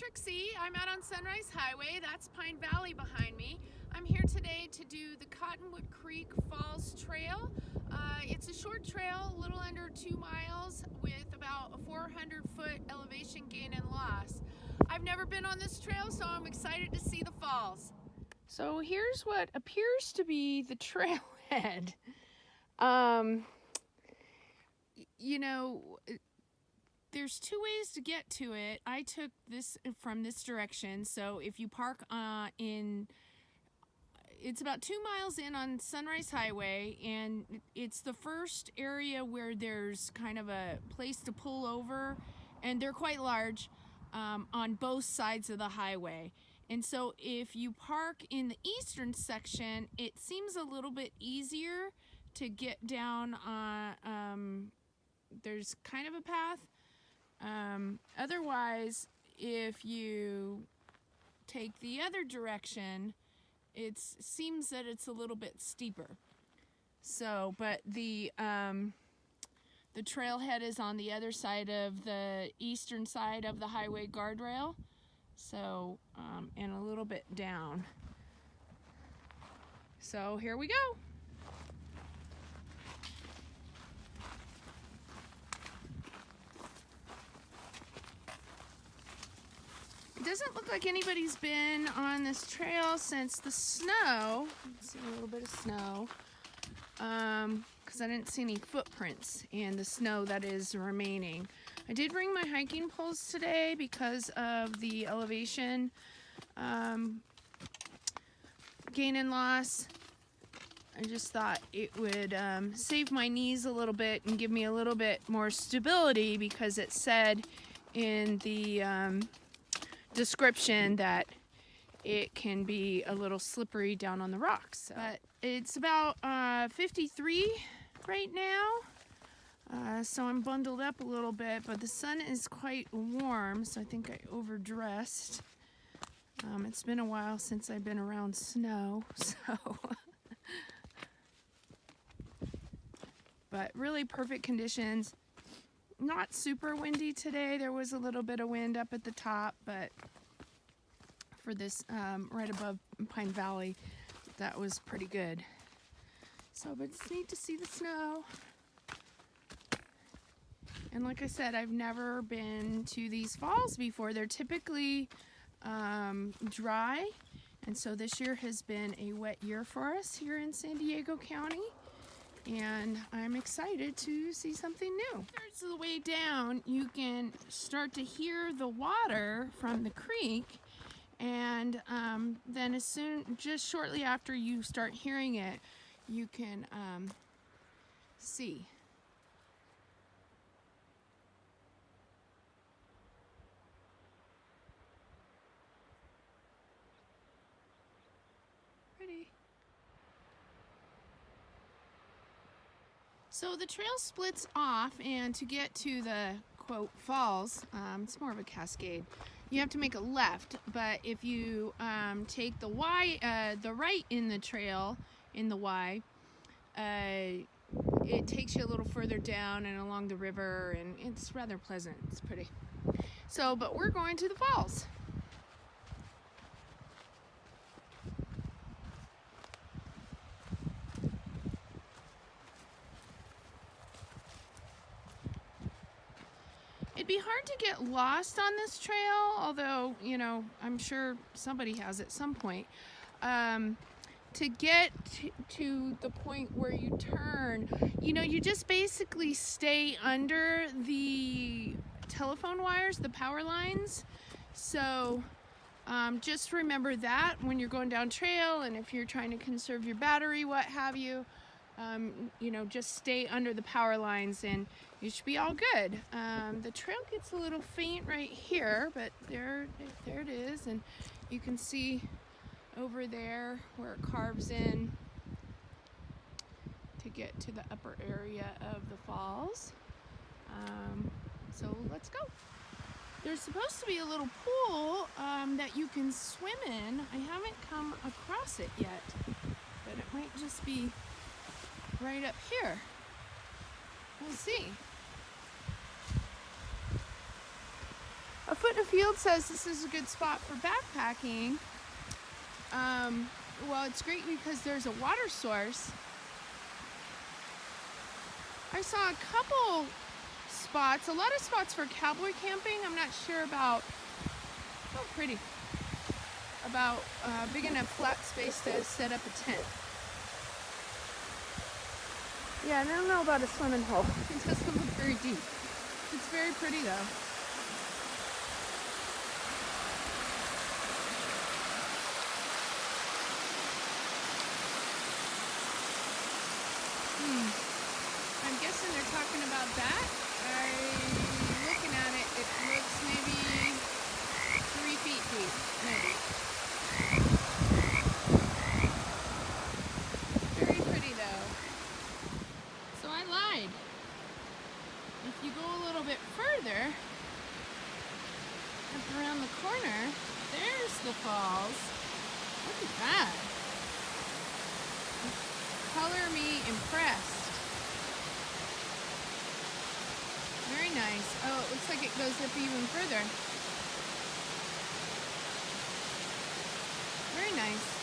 Trixie. I'm out on Sunrise Highway. That's Pine Valley behind me. I'm here today to do the Cottonwood Creek Falls Trail. It's a short trail, a little under 2 miles with about a 400-foot elevation gain and loss. I've never been on this trail, so I'm excited to see the falls. So here's what appears to be the trailhead. You know, there's two ways to get to it. I took this from this direction, so if you park it's about 2 miles in on Sunrise Highway, and it's the first area where there's kind of a place to pull over, and they're quite large on both sides of the highway. And so if you park in the eastern section, it seems a little bit easier to get down on, there's kind of a path. Otherwise, if you take the other direction, it seems that it's a little bit steeper. So, but the trailhead is on the other side of the eastern side of the highway guardrail. So, and a little bit down. So here we go. It doesn't look like anybody's been on this trail since the snow. Let's see a little bit of snow. Because I didn't see any footprints in the snow that is remaining. I did bring my hiking poles today because of the elevation gain and loss. I just thought it would save my knees a little bit and give me a little bit more stability, because it said in the description that it can be a little slippery down on the rocks. But it's about 53 right now, so I'm bundled up a little bit, but the sun is quite warm, so I think I overdressed. It's been a while since I've been around snow, so but really perfect conditions. Not super windy today. There was a little bit of wind up at the top, but for this right above Pine Valley, that was pretty good. So, but it's neat to see the snow. And like I said, I've never been to these falls before. They're typically dry, and so this year has been a wet year for us here in San Diego County. And I'm excited to see something new. Parts of the way down, you can start to hear the water from the creek, and then just shortly after you start hearing it, you can see. Pretty. So the trail splits off, and to get to the quote falls, it's more of a cascade. You have to make a left, but if you take the right in the trail, in the Y, it takes you a little further down and along the river, and it's rather pleasant. It's pretty. So, but we're going to the falls. It'd be hard to get lost on this trail, although, you know, I'm sure somebody has at some point. To get to the point where you turn, you know, you just basically stay under the telephone wires, the power lines. So just remember that when you're going down trail, and if you're trying to conserve your battery, what have you. You know, just stay under the power lines and you should be all good. The trail gets a little faint right here, but there it is, and you can see over there where it carves in to get to the upper area of the falls. So let's go. There's supposed to be a little pool that you can swim in. I haven't come across it yet, but it might just be right up here. We'll see. A Foot in a Field says this is a good spot for backpacking. Well, it's great because there's a water source. I saw a couple spots, a lot of spots for cowboy camping. I'm not sure about, oh pretty, about big enough flat space to set up a tent. Yeah, I don't know about a swimming hole. It doesn't look very deep. It's very pretty though. I'm guessing they're talking about that. Looking at it, it looks maybe 3 feet deep, maybe. Very pretty though. So I lied. If you go a little bit further, up around the corner, there's the falls. Look at that. Color me impressed. Very nice. Oh, it looks like it goes up even further. Very nice.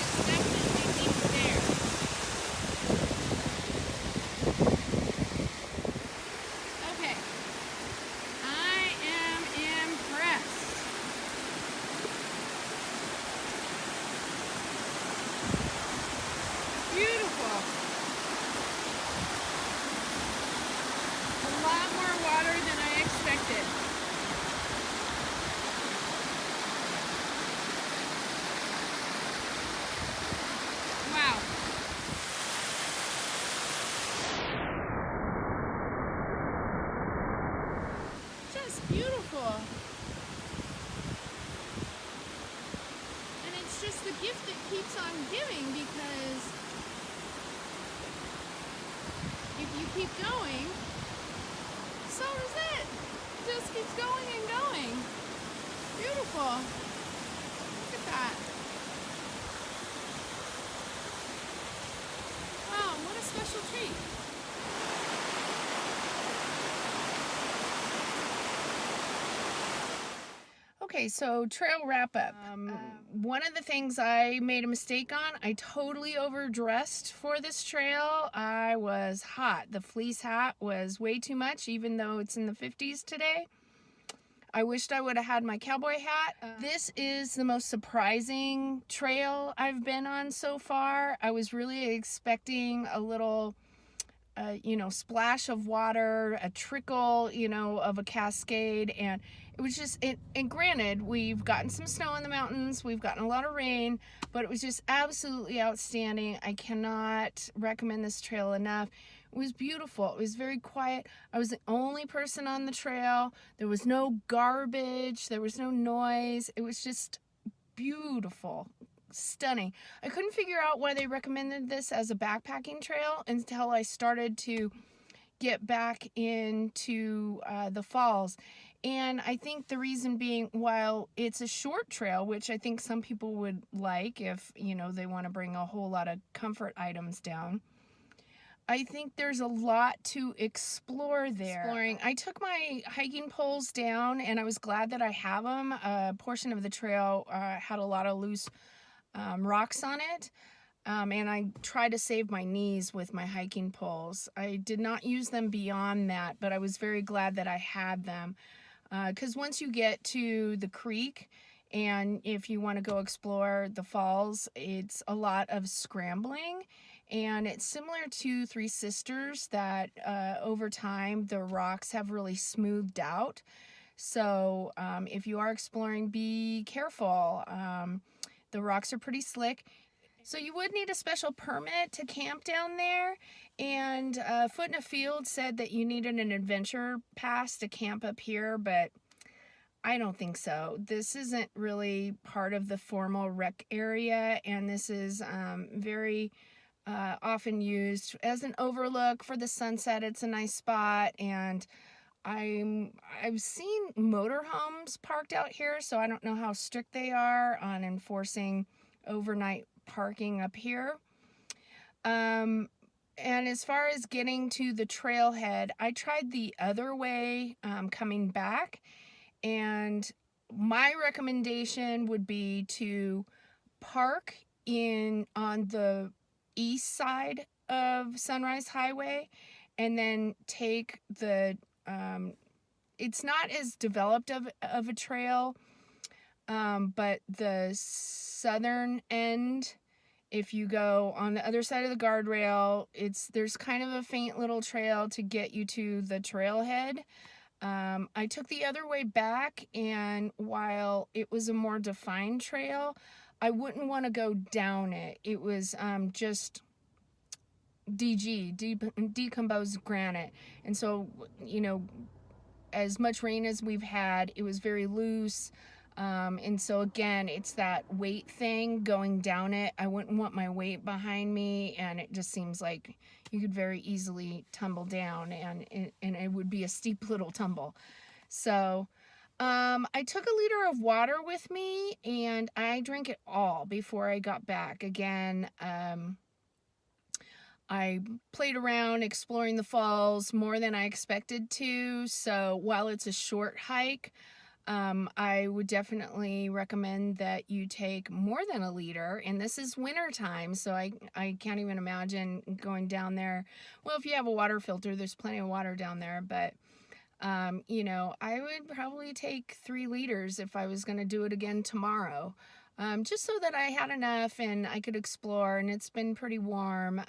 It's definitely deep there. Okay. I am impressed. Beautiful. A lot more water than I expected. Wow. Just beautiful. And it's just the gift that keeps on giving, because if you keep going, so does it. It just keeps going and going. Beautiful. Look at that. Wow, what a special treat. Okay, so trail wrap up. One of the things I made a mistake on, I totally overdressed for this trail. I was hot. The fleece hat was way too much, even though it's in the 50s today. I wished I would have had my cowboy hat. This is the most surprising trail I've been on so far. I was really expecting a little splash of water, a trickle, of a cascade, and it was just, and granted, we've gotten some snow in the mountains, we've gotten a lot of rain, but it was just absolutely outstanding. I cannot recommend this trail enough. It was beautiful. It was very quiet. I was the only person on the trail. There was no garbage. There was no noise. It was just beautiful. Stunning. I couldn't figure out why they recommended this as a backpacking trail until I started to get back into the falls. And I think the reason being, while it's a short trail, which I think some people would like if, they want to bring a whole lot of comfort items down, I think there's a lot to explore there. I took my hiking poles down, and I was glad that I have them. A portion of the trail had a lot of loose rocks on it, and I tried to save my knees with my hiking poles. I did not use them beyond that, but I was very glad that I had them, because once you get to the creek, and if you want to go explore the falls, it's a lot of scrambling, and it's similar to Three Sisters, that over time the rocks have really smoothed out. So if you are exploring, be careful. The rocks are pretty slick. So you would need a special permit to camp down there. And Foot in a Field said that you needed an adventure pass to camp up here, but I don't think so. This isn't really part of the formal rec area, and this is very often used as an overlook for the sunset. It's a nice spot, and I've seen motorhomes parked out here, so I don't know how strict they are on enforcing overnight parking up here. And as far as getting to the trailhead, I tried the other way coming back, and my recommendation would be to park on the east side of Sunrise Highway and then take the it's not as developed of a trail, but the southern end, if you go on the other side of the guardrail, there's kind of a faint little trail to get you to the trailhead. I took the other way back, and while it was a more defined trail, I wouldn't want to go down it. It was just decomposed granite. And so, you know, as much rain as we've had, it was very loose. And so again, it's that weight thing going down it. I wouldn't want my weight behind me, and it just seems like you could very easily tumble down, and it would be a steep little tumble. So I took a liter of water with me, and I drank it all before I got back. Again, I played around exploring the falls more than I expected to. So while it's a short hike, I would definitely recommend that you take more than a liter. And this is winter time, so I can't even imagine going down there. Well, if you have a water filter, there's plenty of water down there, but you know, I would probably take 3 liters if I was going to do it again tomorrow. Just so that I had enough and I could explore, and it's been pretty warm,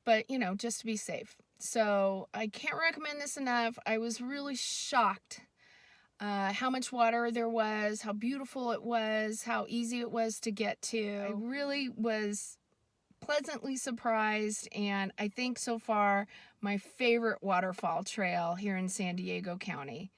but you know, just to be safe. So I can't recommend this enough. I was really shocked how much water there was, how beautiful it was, how easy it was to get to. I really was pleasantly surprised, and I think so far my favorite waterfall trail here in San Diego County.